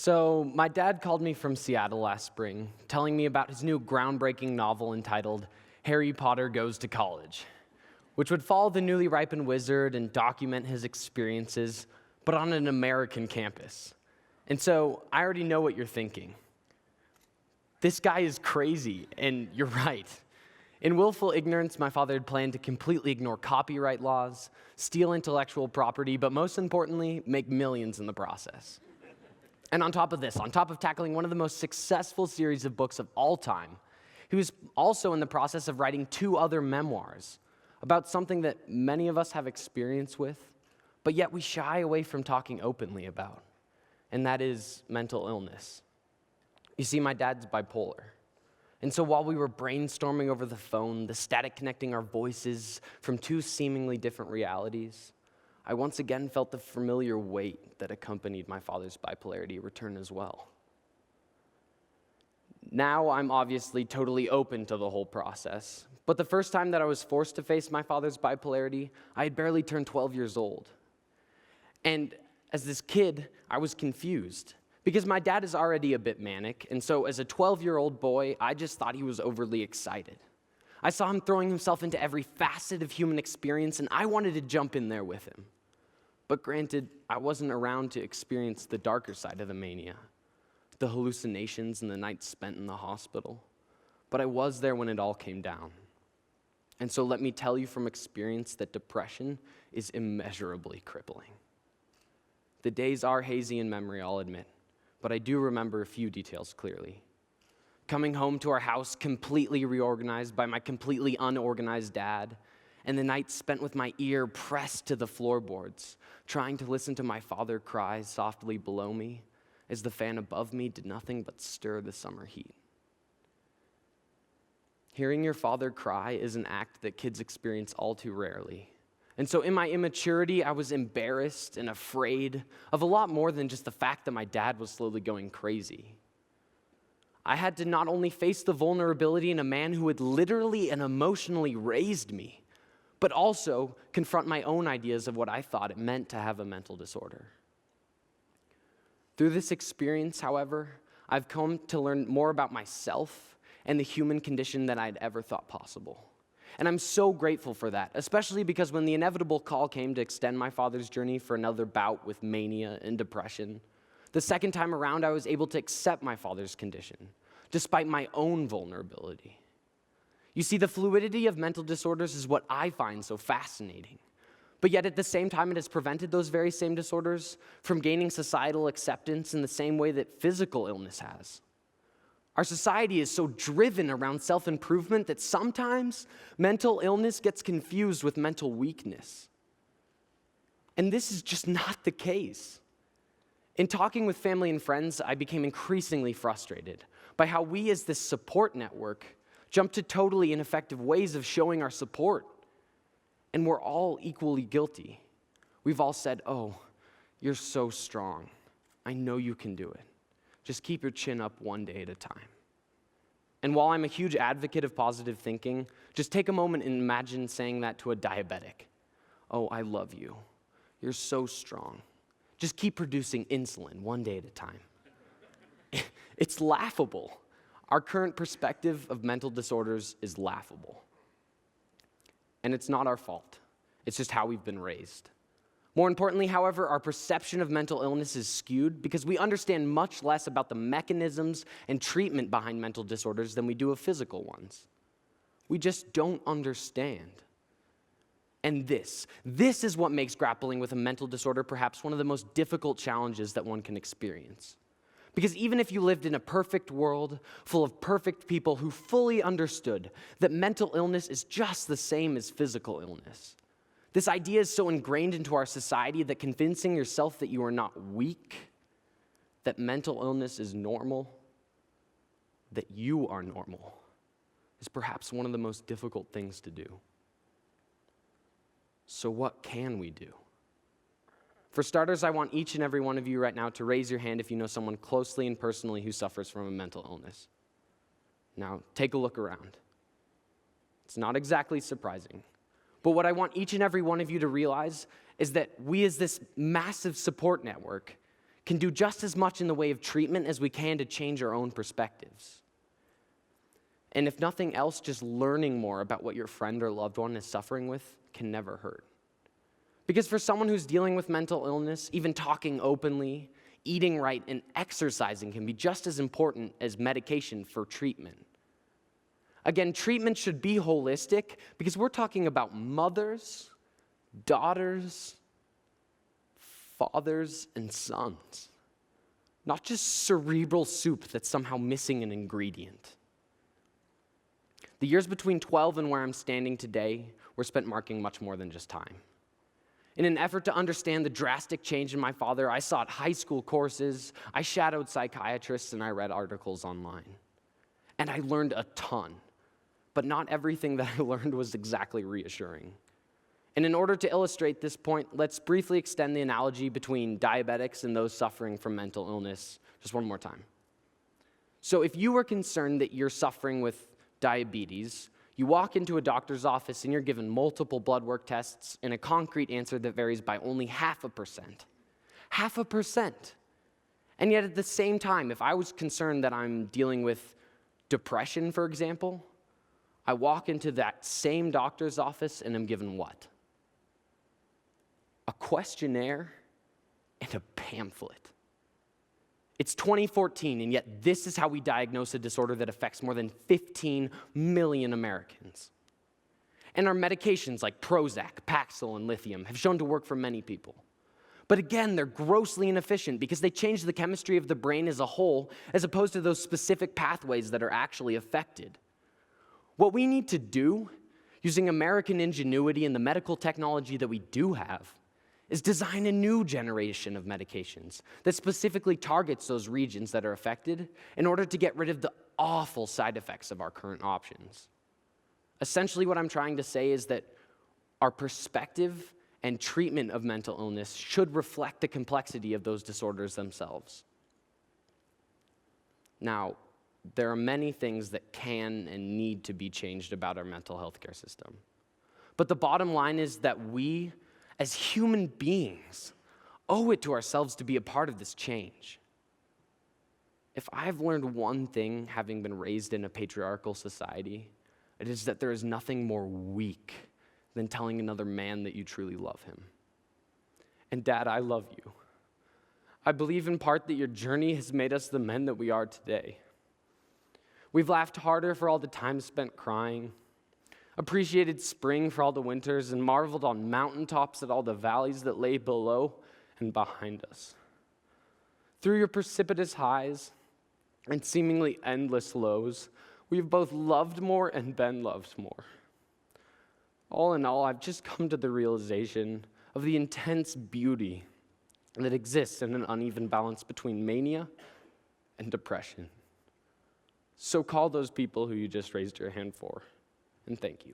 So, my dad called me from Seattle last spring, telling me about his new groundbreaking novel entitled Harry Potter Goes to College, which would follow the newly ripened wizard and document his experiences, but on an American campus. And so, I already know what you're thinking. This guy is crazy, and you're right. In willful ignorance, my father had planned to completely ignore copyright laws, steal intellectual property, but most importantly, make millions in the process. And on top of this, on top of tackling one of the most successful series of books of all time, he was also in the process of writing 2 other memoirs about something that many of us have experience with, but yet we shy away from talking openly about, and that is mental illness. You see, my dad's bipolar. And so while we were brainstorming over the phone, the static connecting our voices from 2 seemingly different realities, I once again felt the familiar weight that accompanied my father's bipolarity return as well. Now I'm obviously totally open to the whole process, but the first time that I was forced to face my father's bipolarity, I had barely turned 12 years old. And as this kid, I was confused, because my dad is already a bit manic, and so as a 12-year-old boy, I just thought he was overly excited. I saw him throwing himself into every facet of human experience, and I wanted to jump in there with him. But granted, I wasn't around to experience the darker side of the mania, the hallucinations and the nights spent in the hospital. But I was there when it all came down. And so let me tell you from experience that depression is immeasurably crippling. The days are hazy in memory, I'll admit, but I do remember a few details clearly. Coming home to our house completely reorganized by my completely unorganized dad, and the nights spent with my ear pressed to the floorboards, trying to listen to my father cry softly below me as the fan above me did nothing but stir the summer heat. Hearing your father cry is an act that kids experience all too rarely. And so in my immaturity, I was embarrassed and afraid of a lot more than just the fact that my dad was slowly going crazy. I had to not only face the vulnerability in a man who had literally and emotionally raised me, but also confront my own ideas of what I thought it meant to have a mental disorder. Through this experience, however, I've come to learn more about myself and the human condition than I'd ever thought possible. And I'm so grateful for that, especially because when the inevitable call came to extend my father's journey for another bout with mania and depression, the second time around, I was able to accept my father's condition, despite my own vulnerability. You see, the fluidity of mental disorders is what I find so fascinating. But yet at the same time, it has prevented those very same disorders from gaining societal acceptance in the same way that physical illness has. Our society is so driven around self-improvement that sometimes mental illness gets confused with mental weakness. And this is just not the case. In talking with family and friends, I became increasingly frustrated by how we as this support network jump to totally ineffective ways of showing our support. And we're all equally guilty. We've all said, "Oh, you're so strong. I know you can do it. Just keep your chin up one day at a time." And while I'm a huge advocate of positive thinking, just take a moment and imagine saying that to a diabetic. "Oh, I love you. You're so strong. Just keep producing insulin one day at a time." It's laughable. Our current perspective of mental disorders is laughable. And it's not our fault. It's just how we've been raised. More importantly, however, our perception of mental illness is skewed because we understand much less about the mechanisms and treatment behind mental disorders than we do of physical ones. We just don't understand. And this is what makes grappling with a mental disorder perhaps one of the most difficult challenges that one can experience. Because even if you lived in a perfect world full of perfect people who fully understood that mental illness is just the same as physical illness, this idea is so ingrained into our society that convincing yourself that you are not weak, that mental illness is normal, that you are normal, is perhaps one of the most difficult things to do. So what can we do? For starters, I want each and every one of you right now to raise your hand if you know someone closely and personally who suffers from a mental illness. Now, take a look around. It's not exactly surprising. But what I want each and every one of you to realize is that we as this massive support network can do just as much in the way of treatment as we can to change our own perspectives. And if nothing else, just learning more about what your friend or loved one is suffering with can never hurt. Because for someone who's dealing with mental illness, even talking openly, eating right, and exercising can be just as important as medication for treatment. Again, treatment should be holistic because we're talking about mothers, daughters, fathers, and sons. Not just cerebral soup that's somehow missing an ingredient. The years between 12 and where I'm standing today were spent marking much more than just time. In an effort to understand the drastic change in my father, I sought high school courses, I shadowed psychiatrists, and I read articles online. And I learned a ton, but not everything that I learned was exactly reassuring. And in order to illustrate this point, let's briefly extend the analogy between diabetics and those suffering from mental illness just one more time. So if you were concerned that you're suffering with diabetes, you walk into a doctor's office and you're given multiple blood work tests and a concrete answer that varies by only 0.5%. 0.5%. And yet at the same time, if I was concerned that I'm dealing with depression, for example, I walk into that same doctor's office and I'm given what? A questionnaire and a pamphlet. It's 2014, and yet this is how we diagnose a disorder that affects more than 15 million Americans. And our medications like Prozac, Paxil, and lithium have shown to work for many people. But again, they're grossly inefficient because they change the chemistry of the brain as a whole, as opposed to those specific pathways that are actually affected. What we need to do, using American ingenuity and the medical technology that we do have, is design a new generation of medications that specifically targets those regions that are affected in order to get rid of the awful side effects of our current options. Essentially, what I'm trying to say is that our perspective and treatment of mental illness should reflect the complexity of those disorders themselves. Now, there are many things that can and need to be changed about our mental health care system. But the bottom line is that we, as human beings, owe it to ourselves to be a part of this change. If I've learned one thing having been raised in a patriarchal society, it is that there is nothing more weak than telling another man that you truly love him. And Dad, I love you. I believe in part that your journey has made us the men that we are today. We've laughed harder for all the time spent crying, appreciated spring for all the winters, and marveled on mountaintops at all the valleys that lay below and behind us. Through your precipitous highs and seemingly endless lows, we've both loved more and been loved more. All in all, I've just come to the realization of the intense beauty that exists in an uneven balance between mania and depression. So call those people who you just raised your hand for, and thank you.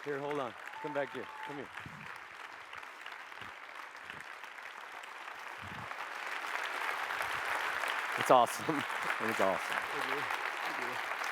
Here, hold on. Come back here. Come here. It's awesome. It's awesome. Thank you.